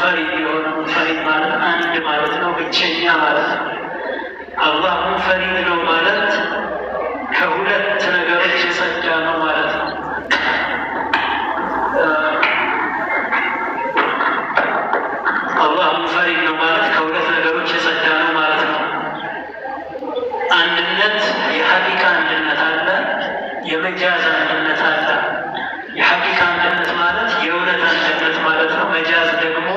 ሙንፈሪድ የሆነ ሙንፈሪድ ማለት አንድ ማለት ነው፣ ብቸኛ ማለት ነው። አላህ ሙንፈሪድ ነው ማለት ከሁለት ነገሮች የጸዳ ነው ማለት ነው። አላህ ሙንፈሪድ ነው ማለት ከሁለት ነገሮች የጸዳ ነው ማለት ነው። አንድነት፣ የሐቂቃ አንድነት አለ፣ የመጃዝ አንድነት አለ። የሐቂቃ አንድነት ማለት የእውነት አንድነት ማለት ነው። መጃዝ ደግሞ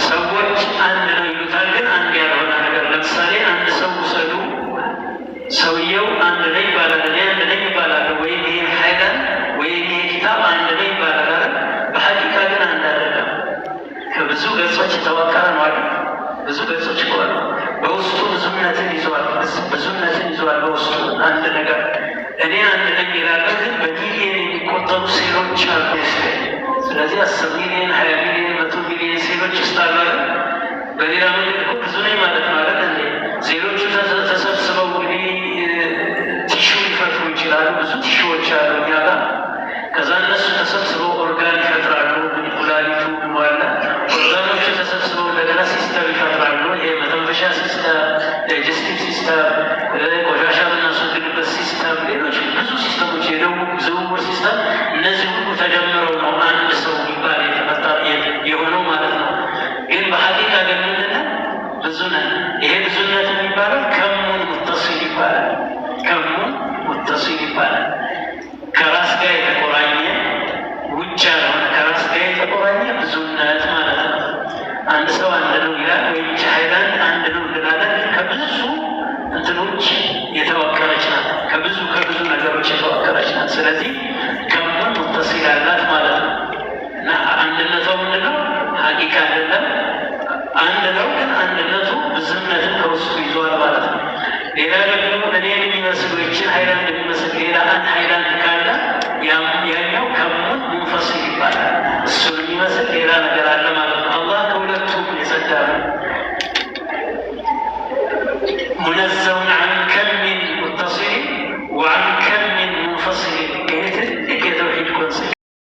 ሰዎች አንድ ነው ይሉታል፣ ግን አንድ ያልሆነ ነገር። ለምሳሌ አንድ ሰው ውሰዱ፣ ሰውየው አንድ ነኝ ይባላል፣ እኔ አንድ ነኝ ይባላል፣ ወይም ይሄ ሀይላን ወይም ይሄ ኪታብ አንድ ነኝ ይባላል። በሐቂቃ ግን አንድ አይደለም። ከብዙ ገጾች የተዋቀረ ነው አይደል? ብዙ ገጾች ይቆራሉ። በውስጡ ብዙነትን ይዟል፣ ብዙነትን ይዟል በውስጡ አንድ ነገር። እኔ አንድ ነኝ ይላል፣ ግን በሚሊየን የሚቆጠሩ ሴሎች አሉ ውስጥ። ስለዚህ 10 ሚሊየን 20 ሚሊየን 100 ሚሊየን ሴሎች ውስጥ አሉ አይደል? በሌላ መንገድ እኮ ብዙ ነኝ ማለት ነው አይደል? እንዴ ሴሎቹ ተሰብስበው እንግዲህ ቲሹ ሊፈጥሩ ይችላሉ። ብዙ ቲሹዎች አሉ እኛ ጋር። ከዛ እነሱ ተሰብስበው ኦርጋን ይፈጥራሉ። ኩላሊቱ ዋላ ኦርጋኖቹ ተሰብስበው እንደገና ሲስተም ይፈጥራሉ። ይሄ መተንፈሻ ሲስተም፣ ዳይጀስቲቭ ሲስተም፣ ቆሻሻ የምናስወግድበት ሲስተም፣ ሌሎች ብዙ ሲስተሞች፣ የደም ዝውውር ሲስተም፣ እነዚህ ሁሉ ተደምረው ነው አንድ ሰው የሚባል የተፈጠረ የሆነው ማለት ነው። ግን በሐቂቃ ግን ምንድነው? ብዙ ነን። ይሄ ብዙነት የሚባለው ከሙን ሙተሲል ይባላል። ከሙን ሙተሲል ይባላል። ከራስ ጋር የተቆራኘ ውጭ ያልሆነ ከራስ ጋር የተቆራኘ ብዙነት ማለት ነው። አንድ ሰው አንድ ነው ይላል፣ ወይም ሀይላንድ አንድ ነው እንላለን። ከብዙ እንትኖች የተዋቀረች ናት። ከብዙ ነገሮች የተዋቀረች ናት። ስለዚህ ከሙን ሙተሲል አላት ማለት ነው። እና አንድነቷ ምንድነው? ሐቂቃ አይደለም፣ አንድ ነው፣ ግን አንድነቱ ብዙነትን ከውስጡ ይዟል ማለት ነው። ሌላ ደግሞ እኔን የሚመስል ወይችን ሀይላንድ የሚመስል ሌላ አንድ ሀይላንድ ካለ ያኛው ከሙን ሙንፈሲል ይባላል። እሱን የሚመስል ሌላ ነገር አለ ማለት ነው።